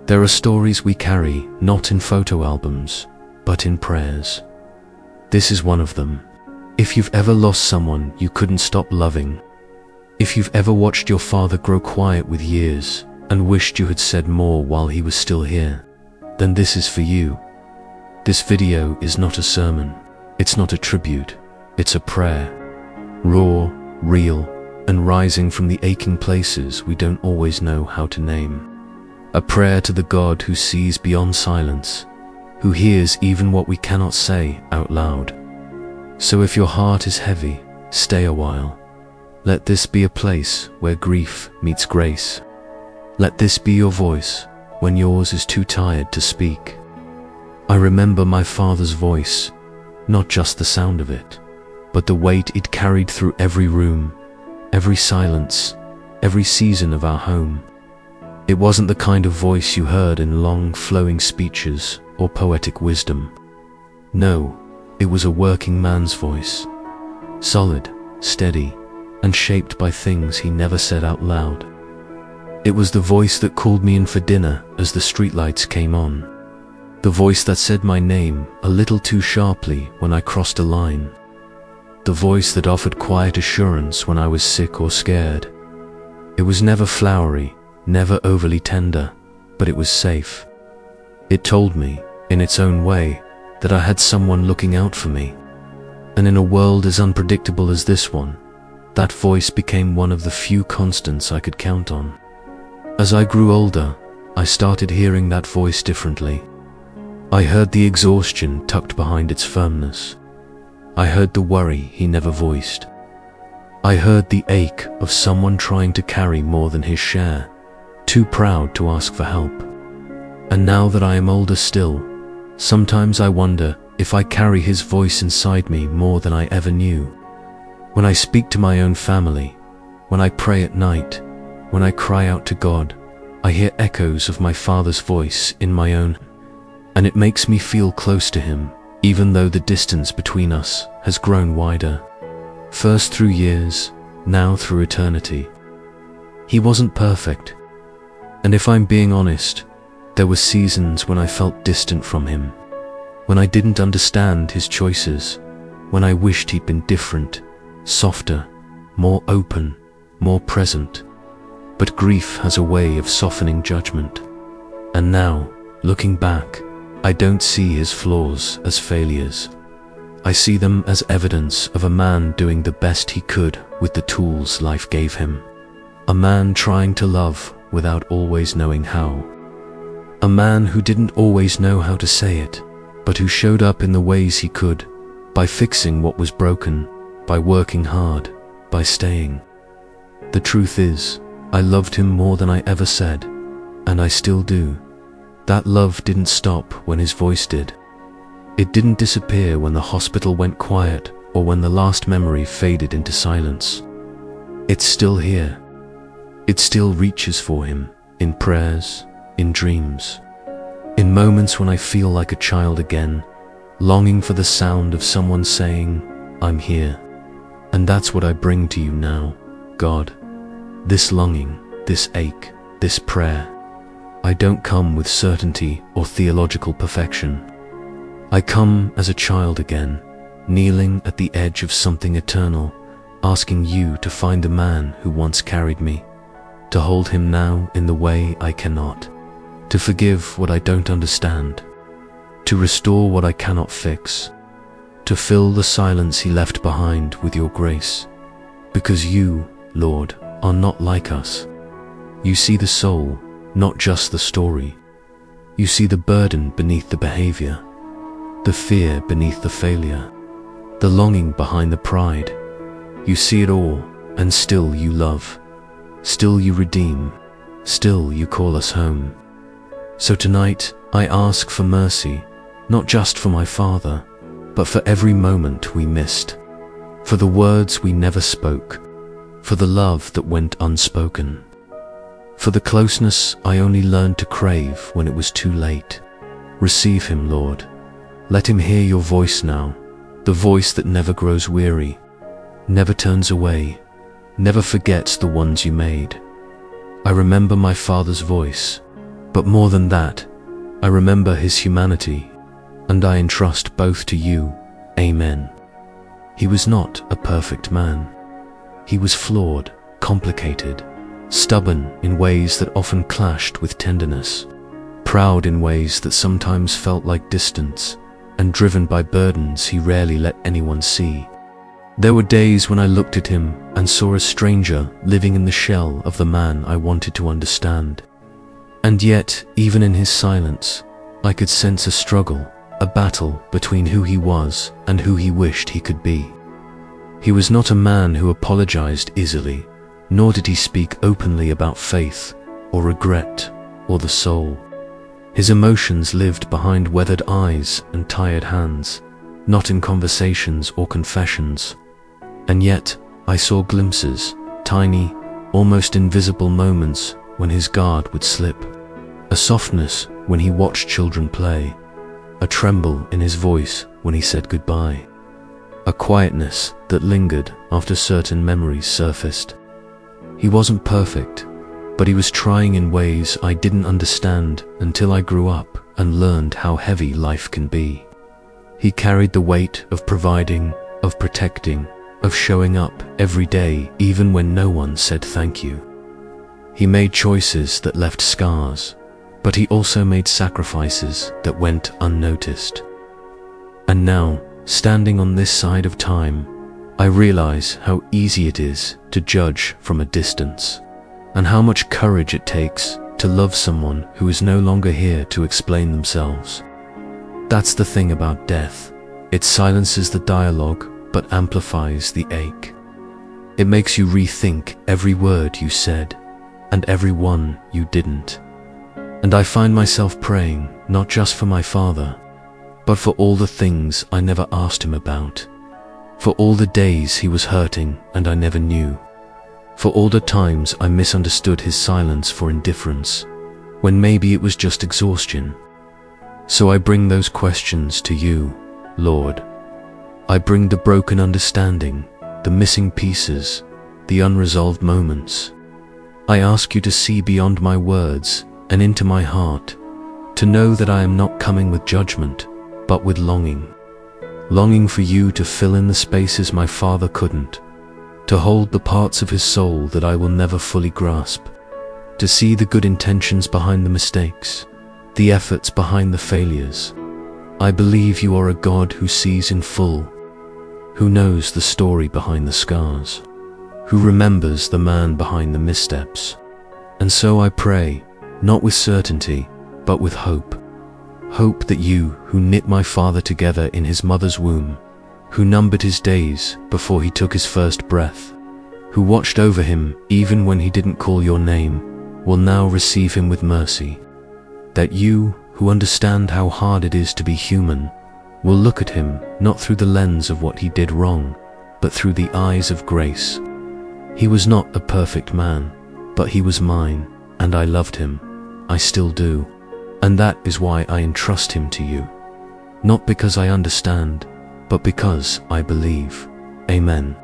There are stories we carry, not in photo albums, but in prayers. This is one of them. If you've ever lost someone you couldn't stop loving, if you've ever watched your father grow quiet with years and wished you had said more while he was still here, then this is for you. This video is not a sermon, it's not a tribute, it's a prayer. Raw, real, and rising from the aching places we don't always know how to name. A prayer to the God who sees beyond silence, who hears even what we cannot say out loud. So if your heart is heavy, stay a while. Let this be a place where grief meets grace. Let this be your voice when yours is too tired to speak. I remember my father's voice, not just the sound of it, but the weight it carried through every room, every silence, every season of our home. It wasn't the kind of voice you heard in long, flowing speeches or poetic wisdom. No, it was a working man's voice, solid, steady, and shaped by things he never said out loud. It was the voice that called me in for dinner as the streetlights came on. The voice that said my name a little too sharply when I crossed a line. The voice that offered quiet assurance when I was sick or scared. It was never flowery, never overly tender, but it was safe. It told me, in its own way, that I had someone looking out for me. And in a world as unpredictable as this one, that voice became one of the few constants I could count on. As I grew older, I started hearing that voice differently. I heard the exhaustion tucked behind its firmness. I heard the worry he never voiced. I heard the ache of someone trying to carry more than his share, too proud to ask for help. And now that I am older still, sometimes I wonder if I carry his voice inside me more than I ever knew. When I speak to my own family, when I pray at night, when I cry out to God, I hear echoes of my father's voice in my own, and it makes me feel close to him, even though the distance between us has grown wider. First through years, now through eternity. He wasn't perfect, and if I'm being honest, there were seasons when I felt distant from him, when I didn't understand his choices, when I wished he'd been different, softer, more open, more present. But grief has a way of softening judgment. And now, looking back, I don't see his flaws as failures. I see them as evidence of a man doing the best he could with the tools life gave him. A man trying to love without always knowing how. A man who didn't always know how to say it, but who showed up in the ways he could, by fixing what was broken, by working hard, by staying. The truth is, I loved him more than I ever said, and I still do. That love didn't stop when his voice did. It didn't disappear when the hospital went quiet or when the last memory faded into silence. It's still here. It still reaches for him, in prayers, in dreams, in moments when I feel like a child again, longing for the sound of someone saying, "I'm here." And that's what I bring to you now, God. This longing, this ache, this prayer. I don't come with certainty or theological perfection. I come as a child again, kneeling at the edge of something eternal, asking you to find the man who once carried me, to hold him now in the way I cannot, to forgive what I don't understand, to restore what I cannot fix, to fill the silence he left behind with your grace. Because you, Lord, are not like us. You see the soul, not just the story. You see the burden beneath the behavior, the fear beneath the failure, the longing behind the pride. You see it all, and still you love. Still you redeem. Still you call us home. So tonight, I ask for mercy, not just for my father, but for every moment we missed, for the words we never spoke, for the love that went unspoken, for the closeness I only learned to crave when it was too late. Receive him, Lord. Let him hear your voice now, the voice that never grows weary, never turns away, never forgets the ones you made. I remember my father's voice, But more than that, I remember his humanity, and I entrust both to you. Amen. He was not a perfect man. He was flawed, complicated, stubborn in ways that often clashed with tenderness, proud in ways that sometimes felt like distance, and driven by burdens he rarely let anyone see. There were days when I looked at him and saw a stranger living in the shell of the man I wanted to understand. And yet, even in his silence, I could sense a struggle, a battle between who he was and who he wished he could be. He was not a man who apologized easily, nor did he speak openly about faith, or regret, or the soul. His emotions lived behind weathered eyes and tired hands, not in conversations or confessions. And yet, I saw glimpses, tiny, almost invisible moments when his guard would slip. A softness when he watched children play, a tremble in his voice when he said goodbye, a quietness that lingered after certain memories surfaced. He wasn't perfect, but he was trying in ways I didn't understand until I grew up and learned how heavy life can be. He carried the weight of providing, of protecting, of showing up every day even when no one said thank you. He made choices that left scars, but he also made sacrifices that went unnoticed. And now, standing on this side of time, I realize how easy it is to judge from a distance, and how much courage it takes to love someone who is no longer here to explain themselves. That's the thing about death. It silences the dialogue, but amplifies the ache. It makes you rethink every word you said, and every one you didn't. And I find myself praying, not just for my father, but for all the things I never asked him about, for all the days he was hurting and I never knew, for all the times I misunderstood his silence for indifference, when maybe it was just exhaustion. So I bring those questions to you, Lord. I bring the broken understanding, the missing pieces, the unresolved moments. I ask you to see beyond my words and into my heart, to know that I am not coming with judgment, but with longing. Longing for you to fill in the spaces my father couldn't, to hold the parts of his soul that I will never fully grasp, to see the good intentions behind the mistakes, the efforts behind the failures. I believe you are a God who sees in full, who knows the story behind the scars, who remembers the man behind the missteps. And so I pray, not with certainty, but with hope. Hope that you, who knit my father together in his mother's womb, who numbered his days before he took his first breath, who watched over him even when he didn't call your name, will now receive him with mercy. That you, who understand how hard it is to be human, will look at him not through the lens of what he did wrong, but through the eyes of grace. He was not a perfect man, but he was mine, and I loved him. I still do. And that is why I entrust him to you. Not because I understand, but because I believe. Amen.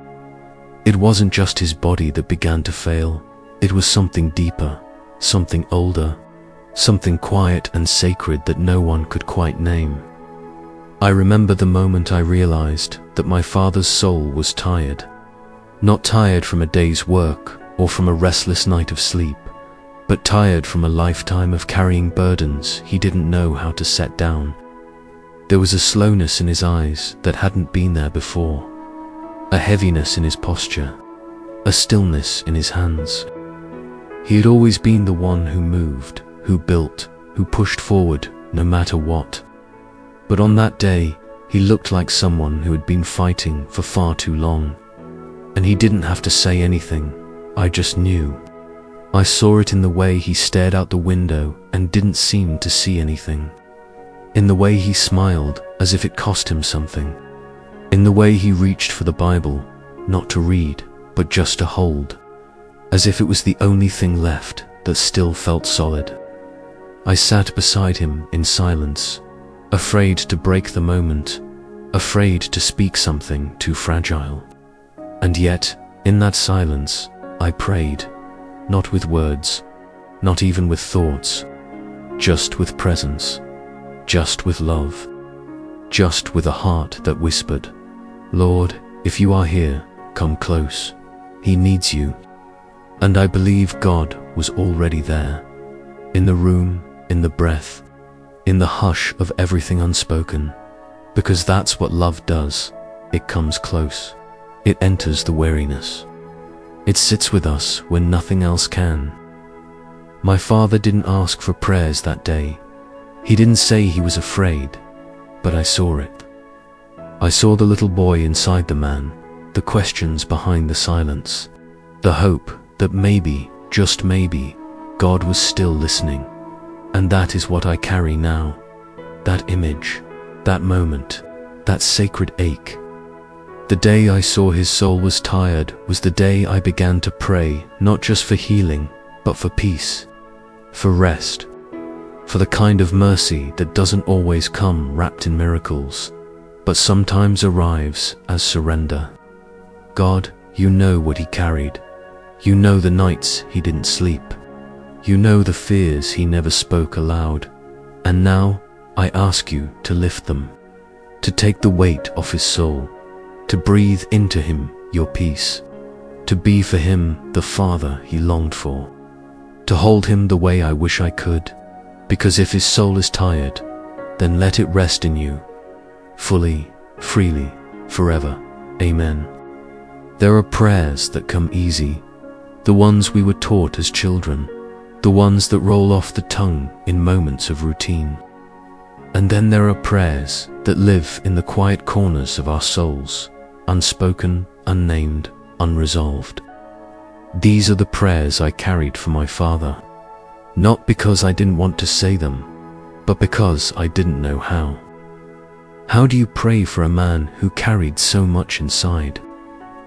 It wasn't just his body that began to fail. It was something deeper, something older, something quiet and sacred that no one could quite name. I remember the moment I realized that my father's soul was tired. Not tired from a day's work or from a restless night of sleep, but tired from a lifetime of carrying burdens he didn't know how to set down. There was a slowness in his eyes that hadn't been there before, a heaviness in his posture, a stillness in his hands. He had always been the one who moved, who built, who pushed forward, no matter what. But on that day, he looked like someone who had been fighting for far too long. And he didn't have to say anything, I just knew. I saw it in the way he stared out the window and didn't seem to see anything. In the way he smiled as if it cost him something. In the way he reached for the Bible, not to read, but just to hold, as if it was the only thing left that still felt solid. I sat beside him in silence, afraid to break the moment, afraid to speak something too fragile. And yet, in that silence, I prayed, not with words, not even with thoughts, just with presence, just with love, just with a heart that whispered, "Lord, if you are here, come close. He needs you." And I believe God was already there, in the room, in the breath, in the hush of everything unspoken, because that's what love does. It comes close. It enters the weariness. It sits with us when nothing else can. My father didn't ask for prayers that day. He didn't say he was afraid, but I saw it. I saw the little boy inside the man, the questions behind the silence, the hope that maybe, just maybe, God was still listening. And that is what I carry now. That image, that moment, that sacred ache. The day I saw his soul was tired was the day I began to pray, not just for healing, but for peace, for rest, for the kind of mercy that doesn't always come wrapped in miracles, but sometimes arrives as surrender. God, you know what he carried. You know the nights he didn't sleep. You know the fears he never spoke aloud. And now I ask you to lift them, to take the weight off his soul, to breathe into him your peace, to be for him the father he longed for, to hold him the way I wish I could, because if his soul is tired, then let it rest in you, fully, freely, forever. Amen. There are prayers that come easy, the ones we were taught as children, the ones that roll off the tongue in moments of routine. And then there are prayers that live in the quiet corners of our souls, unspoken, unnamed, unresolved. These are the prayers I carried for my father, not because I didn't want to say them, but because I didn't know how. How do you pray for a man who carried so much inside?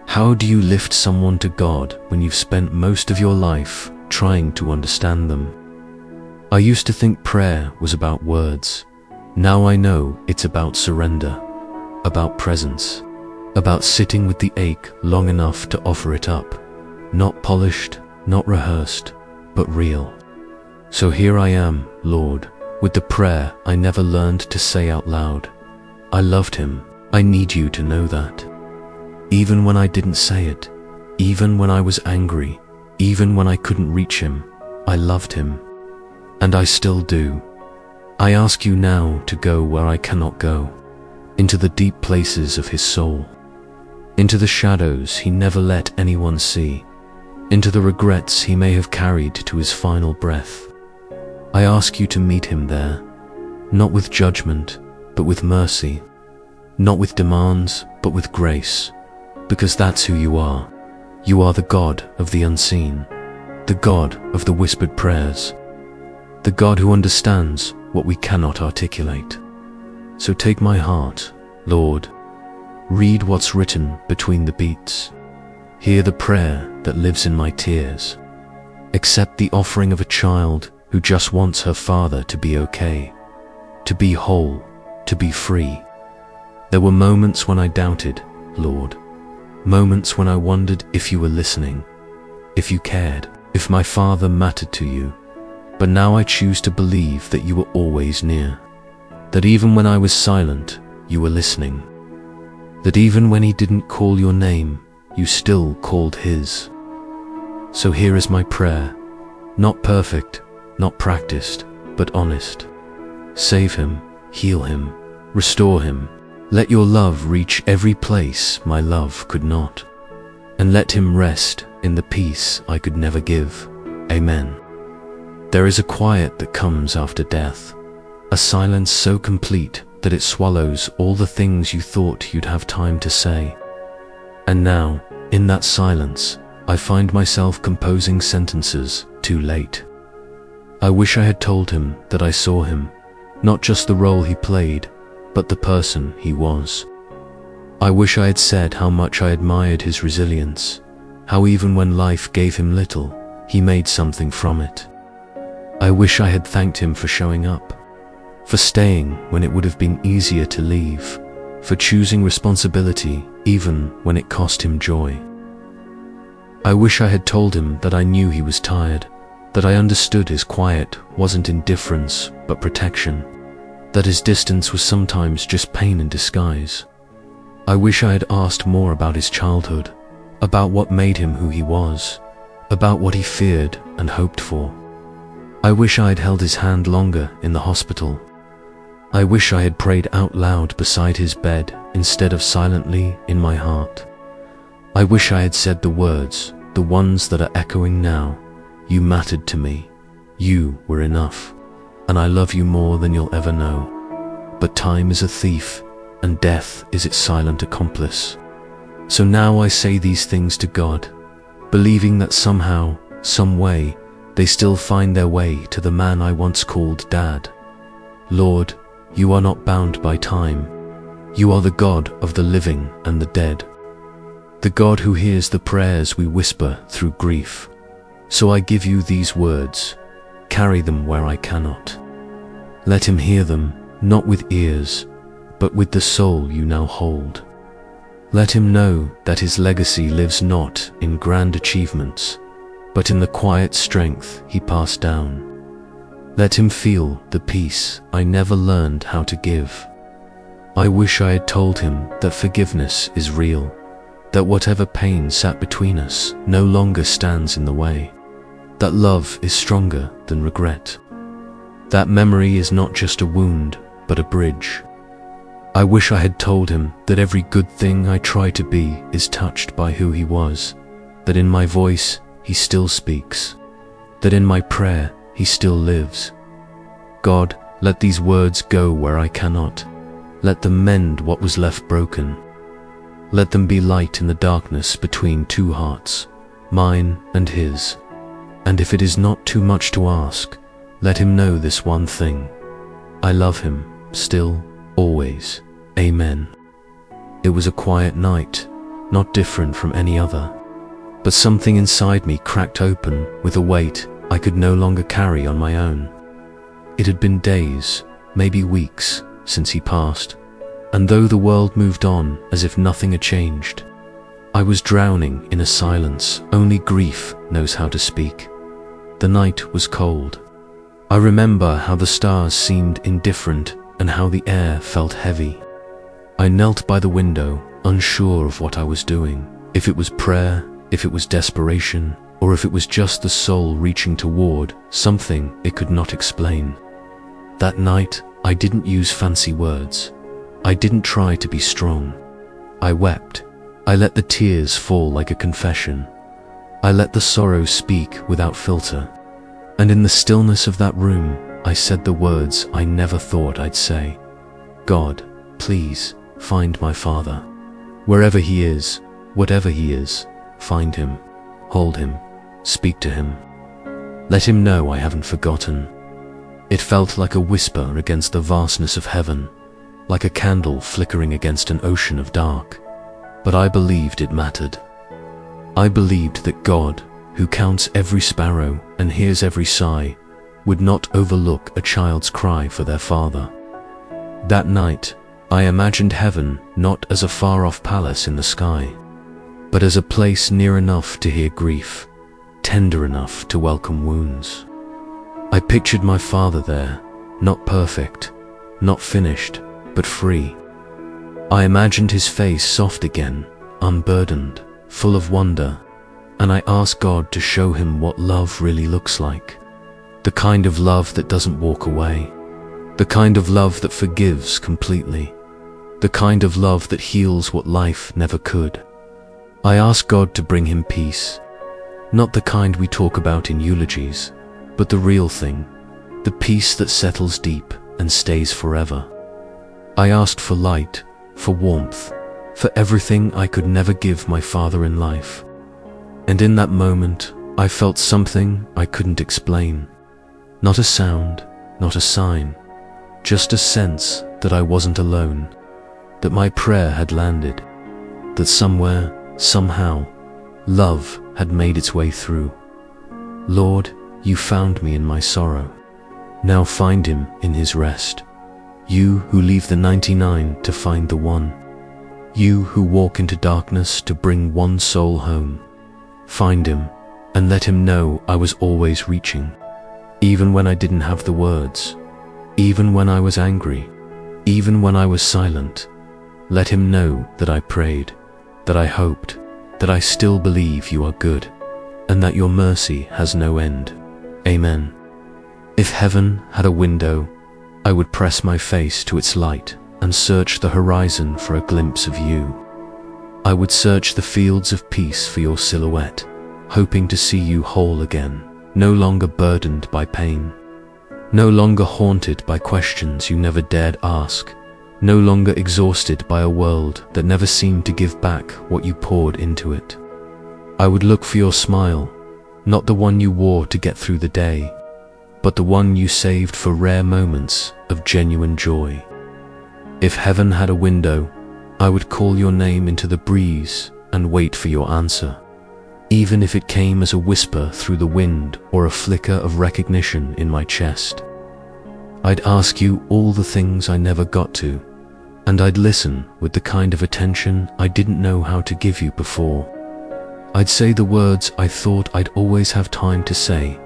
How do you lift someone to God when you've spent most of your life trying to understand them? I used to think prayer was about words. Now I know it's about surrender, about presence, about sitting with the ache long enough to offer it up. Not polished, not rehearsed, but real. So here I am, Lord, with the prayer I never learned to say out loud. I loved him. I need you to know that. Even when I didn't say it, even when I was angry, even when I couldn't reach him, I loved him. And I still do. I ask you now to go where I cannot go, into the deep places of his soul, into the shadows he never let anyone see, into the regrets he may have carried to his final breath. I ask you to meet him there, not with judgment, but with mercy, not with demands, but with grace, because that's who you are. You are the God of the unseen, the God of the whispered prayers, the God who understands what we cannot articulate. So take my heart, Lord. Read what's written between the beats. Hear the prayer that lives in my tears. Accept the offering of a child who just wants her father to be okay, to be whole, to be free. There were moments when I doubted, Lord. Moments when I wondered if you were listening, if you cared, if my father mattered to you. But now I choose to believe that you were always near, that even when I was silent, you were listening, that even when he didn't call your name, you still called his. So here is my prayer, not perfect, not practiced, but honest. Save him, heal him, restore him. Let your love reach every place my love could not, and let him rest in the peace I could never give. Amen. There is a quiet that comes after death, a silence so complete that it swallows all the things you thought you'd have time to say. And now, in that silence, I find myself composing sentences too late. I wish I had told him that I saw him, not just the role he played, but the person he was. I wish I had said how much I admired his resilience, how even when life gave him little, he made something from it. I wish I had thanked him for showing up, for staying when it would have been easier to leave, for choosing responsibility even when it cost him joy. I wish I had told him that I knew he was tired, that I understood his quiet wasn't indifference but protection, that his distance was sometimes just pain in disguise. I wish I had asked more about his childhood, about what made him who he was, about what he feared and hoped for. I wish I had held his hand longer in the hospital. I wish I had prayed out loud beside his bed instead of silently in my heart. I wish I had said the words, the ones that are echoing now. You mattered to me. You were enough. And I love you more than you'll ever know. But time is a thief, and death is its silent accomplice. So now I say these things to God, believing that somehow, some way, they still find their way to the man I once called Dad. Lord, you are not bound by time. You are the God of the living and the dead. The God who hears the prayers we whisper through grief. So I give you these words, carry them where I cannot. Let him hear them, not with ears, but with the soul you now hold. Let him know that his legacy lives not in grand achievements, but in the quiet strength he passed down. Let him feel the peace I never learned how to give. I wish I had told him that forgiveness is real, that whatever pain sat between us no longer stands in the way, that love is stronger than regret, that memory is not just a wound, but a bridge. I wish I had told him that every good thing I try to be is touched by who he was, that in my voice he still speaks, that in my prayer he still lives. God, let these words go where I cannot. Let them mend what was left broken. Let them be light in the darkness between two hearts, mine and his. And if it is not too much to ask, let him know this one thing. I love him, still, always. Amen. It was a quiet night, not different from any other. But something inside me cracked open with a weight I could no longer carry on my own. It had been days, maybe weeks, since he passed, and though the world moved on as if nothing had changed, I was drowning in a silence only grief knows how to speak. The night was cold. I remember how the stars seemed indifferent and how the air felt heavy. I knelt by the window, unsure of what I was doing, if it was prayer, if it was desperation, or if it was just the soul reaching toward something it could not explain. That night, I didn't use fancy words. I didn't try to be strong. I wept. I let the tears fall like a confession. I let the sorrow speak without filter. And in the stillness of that room, I said the words I never thought I'd say. God, please, find my father. Wherever he is, whatever he is, find him, hold him, speak to him. Let him know I haven't forgotten. It felt like a whisper against the vastness of heaven, like a candle flickering against an ocean of dark. But I believed it mattered. I believed that God, who counts every sparrow and hears every sigh, would not overlook a child's cry for their father. That night, I imagined heaven not as a far-off palace in the sky, but as a place near enough to hear grief, tender enough to welcome wounds. I pictured my father there, not perfect, not finished, but free. I imagined his face soft again, unburdened, full of wonder, and I asked God to show him what love really looks like. The kind of love that doesn't walk away. The kind of love that forgives completely. The kind of love that heals what life never could. I asked God to bring him peace. Not the kind we talk about in eulogies, but the real thing. The peace that settles deep and stays forever. I asked for light, for warmth, for everything I could never give my father in life. And in that moment, I felt something I couldn't explain. Not a sound, not a sign, just a sense that I wasn't alone, that my prayer had landed, that somewhere, somehow, love had made its way through. Lord, you found me in my sorrow. Now find him in his rest. You who leave the 99 to find the one. You who walk into darkness to bring one soul home. Find him, and let him know I was always reaching. Even when I didn't have the words, even when I was angry, even when I was silent, let him know that I prayed, that I hoped, that I still believe you are good, and that your mercy has no end. Amen. If heaven had a window, I would press my face to its light and search the horizon for a glimpse of you. I would search the fields of peace for your silhouette, hoping to see you whole again, no longer burdened by pain, no longer haunted by questions you never dared ask, no longer exhausted by a world that never seemed to give back what you poured into it. I would look for your smile, not the one you wore to get through the day, but the one you saved for rare moments of genuine joy. If heaven had a window, I would call your name into the breeze and wait for your answer, even if it came as a whisper through the wind or a flicker of recognition in my chest. I'd ask you all the things I never got to, and I'd listen with the kind of attention I didn't know how to give you before. I'd say the words I thought I'd always have time to say.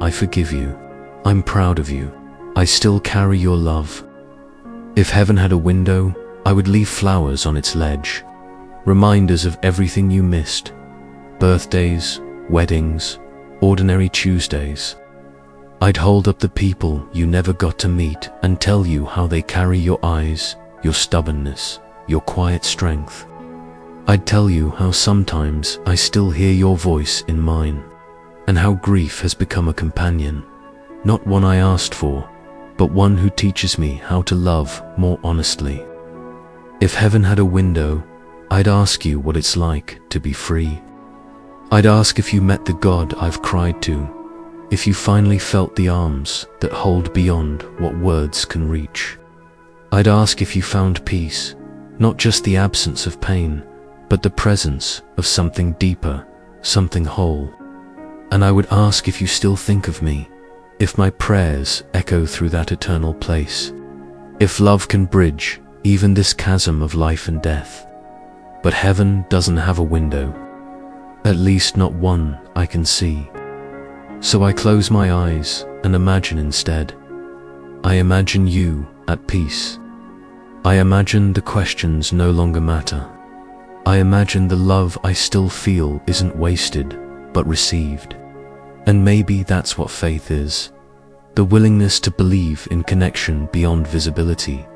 I forgive you. I'm proud of you. I still carry your love. If heaven had a window, I would leave flowers on its ledge, reminders of everything you missed, birthdays, weddings, ordinary Tuesdays. I'd hold up the people you never got to meet and tell you how they carry your eyes, your stubbornness, your quiet strength. I'd tell you how sometimes I still hear your voice in mine, and how grief has become a companion, not one I asked for, but one who teaches me how to love more honestly. If heaven had a window, I'd ask you what it's like to be free. I'd ask if you met the God I've cried to, if you finally felt the arms that hold beyond what words can reach. I'd ask if you found peace, not just the absence of pain, but the presence of something deeper, something whole. And I would ask if you still think of me, if my prayers echo through that eternal place, if love can bridge even this chasm of life and death. But heaven doesn't have a window, at least not one I can see. So I close my eyes and imagine instead. I imagine you at peace. I imagine the questions no longer matter. I imagine the love I still feel isn't wasted, but received. And maybe that's what faith is. The willingness to believe in connection beyond visibility.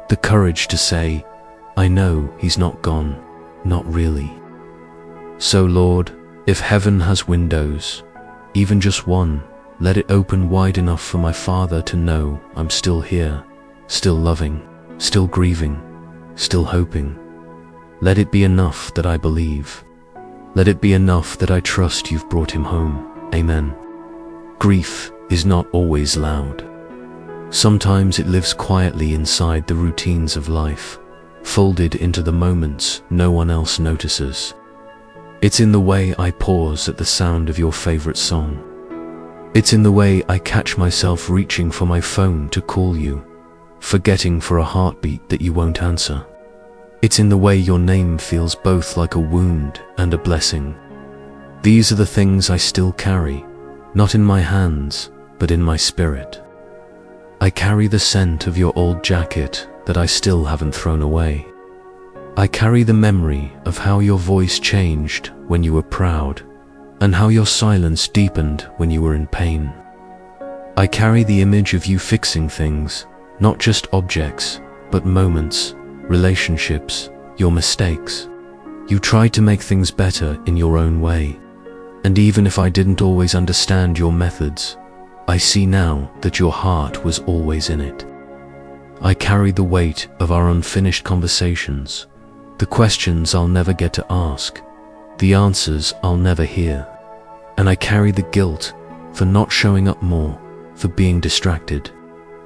The courage to say, I know he's not gone, not really. So Lord, if heaven has windows, even just one, let it open wide enough for my Father to know I'm still here, still loving, still grieving, still hoping. Let it be enough that I believe. Let it be enough that I trust you've brought him home. Amen. Grief is not always loud. Sometimes it lives quietly inside the routines of life, folded into the moments no one else notices. It's in the way I pause at the sound of your favorite song. It's in the way I catch myself reaching for my phone to call you, forgetting for a heartbeat that you won't answer. It's in the way your name feels both like a wound and a blessing. These are the things I still carry, not in my hands, but in my spirit. I carry the scent of your old jacket that I still haven't thrown away. I carry the memory of how your voice changed when you were proud, and how your silence deepened when you were in pain. I carry the image of you fixing things, not just objects, but moments, relationships, your mistakes. You tried to make things better in your own way. And even if I didn't always understand your methods, I see now that your heart was always in it. I carry the weight of our unfinished conversations, the questions I'll never get to ask, the answers I'll never hear. And I carry the guilt for not showing up more, for being distracted,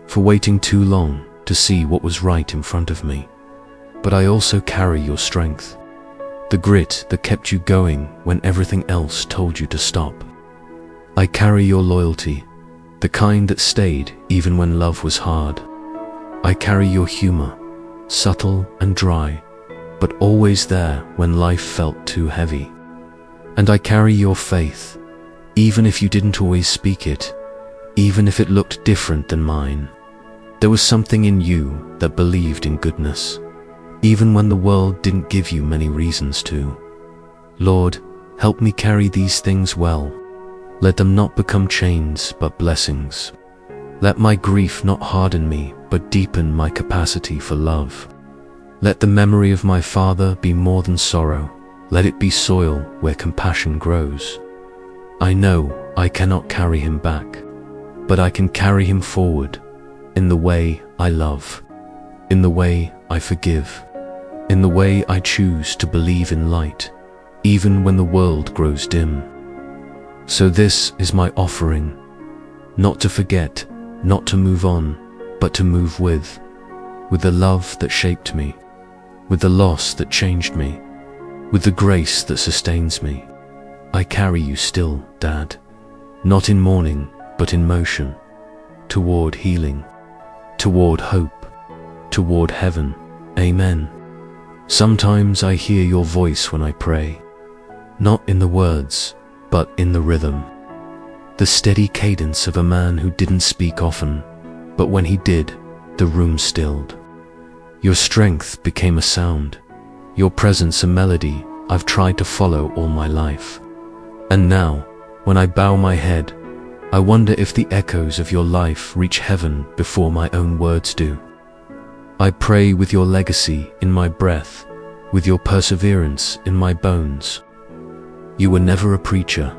for waiting too long to see what was right in front of me. But I also carry your strength, the grit that kept you going when everything else told you to stop. I carry your loyalty, the kind that stayed even when love was hard. I carry your humor, subtle and dry, but always there when life felt too heavy. And I carry your faith, even if you didn't always speak it, even if it looked different than mine. There was something in you that believed in goodness, even when the world didn't give you many reasons to. Lord, help me carry these things well. Let them not become chains, but blessings. Let my grief not harden me, but deepen my capacity for love. Let the memory of my father be more than sorrow. Let it be soil where compassion grows. I know I cannot carry him back, but I can carry him forward in the way I love, in the way I forgive, in the way I choose to believe in light, even when the world grows dim. So this is my offering, not to forget, not to move on, but to move with the love that shaped me, with the loss that changed me, with the grace that sustains me. I carry you still, Dad, not in mourning, but in motion, toward healing, toward hope, toward heaven. Amen. Sometimes I hear your voice when I pray, not in the words, but in the rhythm, the steady cadence of a man who didn't speak often, but when he did, the room stilled. Your strength became a sound, your presence a melody I've tried to follow all my life. And now, when I bow my head, I wonder if the echoes of your life reach heaven before my own words do. I pray with your legacy in my breath, with your perseverance in my bones. You were never a preacher,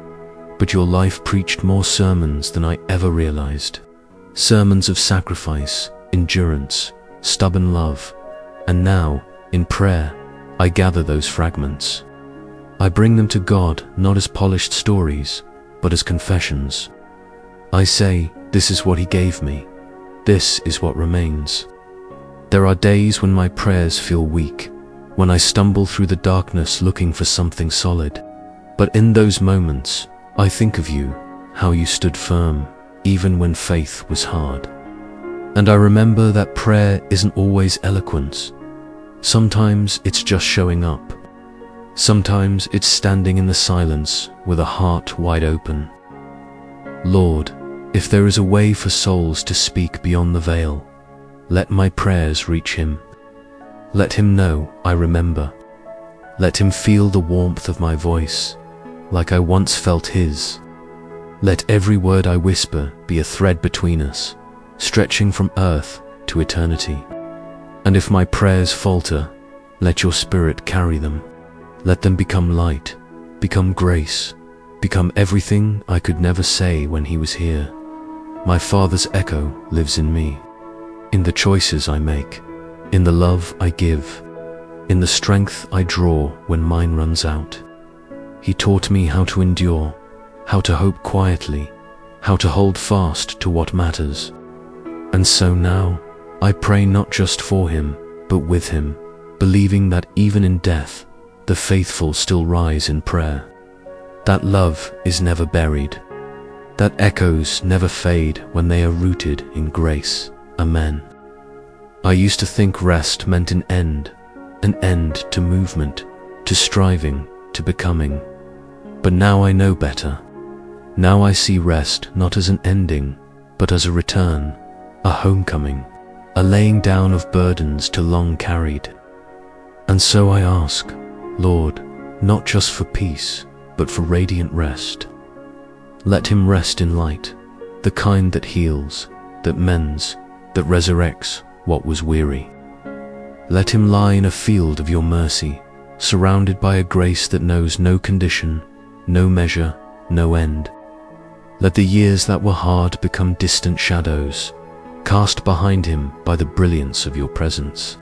but your life preached more sermons than I ever realized. Sermons of sacrifice, endurance, stubborn love, and now, in prayer, I gather those fragments. I bring them to God not as polished stories, but as confessions. I say, this is what He gave me. This is what remains. There are days when my prayers feel weak, when I stumble through the darkness looking for something solid. But in those moments, I think of you, how you stood firm, even when faith was hard. And I remember that prayer isn't always eloquence. Sometimes it's just showing up. Sometimes it's standing in the silence with a heart wide open. Lord, if there is a way for souls to speak beyond the veil, let my prayers reach Him. Let Him know I remember. Let Him feel the warmth of my voice, like I once felt His. Let every word I whisper be a thread between us, stretching from earth to eternity. And if my prayers falter, let your Spirit carry them. Let them become light, become grace, become everything I could never say when He was here. My Father's echo lives in me, in the choices I make, in the love I give, in the strength I draw when mine runs out. He taught me how to endure, how to hope quietly, how to hold fast to what matters. And so now, I pray not just for Him, but with Him, believing that even in death, the faithful still rise in prayer. That love is never buried, that echoes never fade when they are rooted in grace. Amen. I used to think rest meant an end to movement, to striving, to becoming. But now I know better. Now I see rest not as an ending, but as a return, a homecoming, a laying down of burdens too long carried. And so I ask, Lord, not just for peace, but for radiant rest. Let Him rest in light, the kind that heals, that mends, that resurrects what was weary. Let Him lie in a field of your mercy, surrounded by a grace that knows no condition, no measure, no end. Let the years that were hard become distant shadows, cast behind Him by the brilliance of your presence.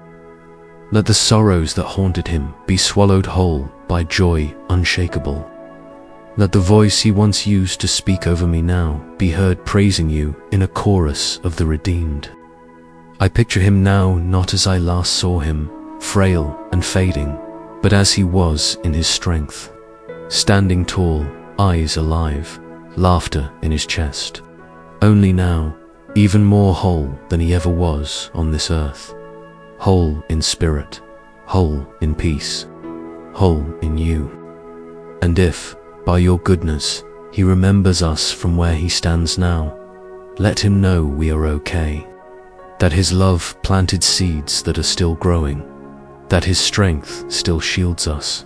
Let the sorrows that haunted Him be swallowed whole by joy unshakable. Let the voice He once used to speak over me now be heard praising you in a chorus of the redeemed. I picture Him now not as I last saw Him, frail and fading, but as He was in His strength, standing tall, eyes alive, laughter in His chest. Only now, even more whole than He ever was on this earth. Whole in spirit, whole in peace, whole in you. And if, by your goodness, He remembers us from where he stands now. Let him know we are okay. That his love planted seeds that are still growing. That his strength still shields us.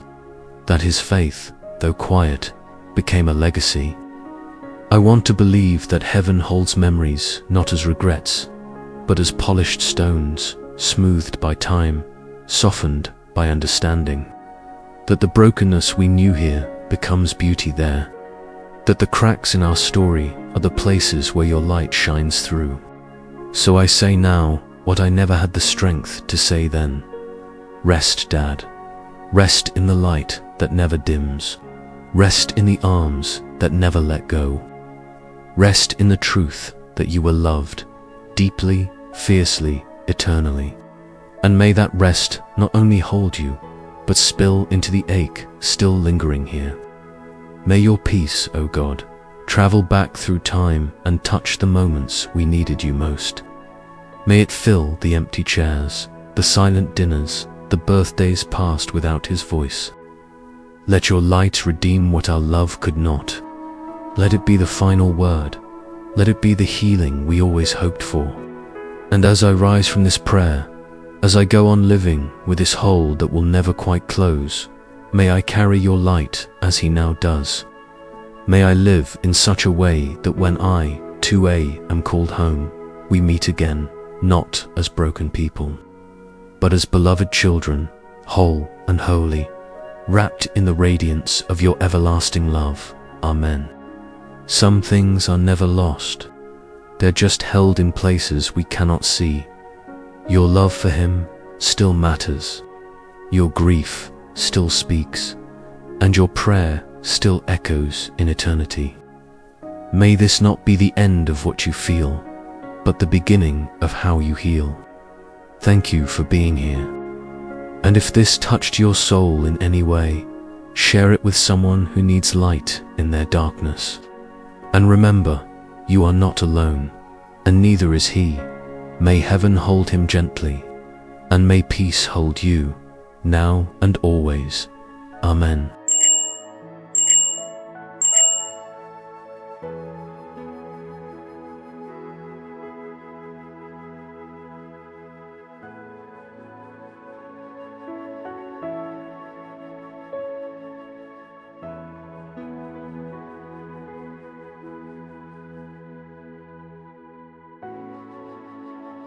That his faith, though quiet, became a legacy. I want to believe that heaven holds memories not as regrets, but as polished stones, smoothed by time, softened by understanding. That the brokenness we knew here becomes beauty there. That the cracks in our story are the places where your light shines through. So I say now what I never had the strength to say then. Rest, Dad. Rest in the light that never dims. Rest in the arms that never let go. Rest in the truth that you were loved, deeply, fiercely, eternally. And may that rest not only hold you, but spill into the ache still lingering here. May your peace, O God, travel back through time and touch the moments we needed you most. May it fill the empty chairs, the silent dinners, the birthdays passed without his voice. Let your light redeem what our love could not. Let it be the final word. Let it be the healing we always hoped for. And as I rise from this prayer, as I go on living with this hole that will never quite close, may I carry your light as he now does. May I live in such a way that when I, 2A, am called home, we meet again, not as broken people, but as beloved children, whole and holy, wrapped in the radiance of your everlasting love. Amen. Some things are never lost. They're just held in places we cannot see. Your love for him still matters. Your grief still speaks, and your prayer still echoes in eternity. May this not be the end of what you feel, but the beginning of how you heal. Thank you for being here. And if this touched your soul in any way, share it with someone who needs light in their darkness. And remember, you are not alone, and neither is he. May heaven hold him gently, and may peace hold you, now and always. Amen.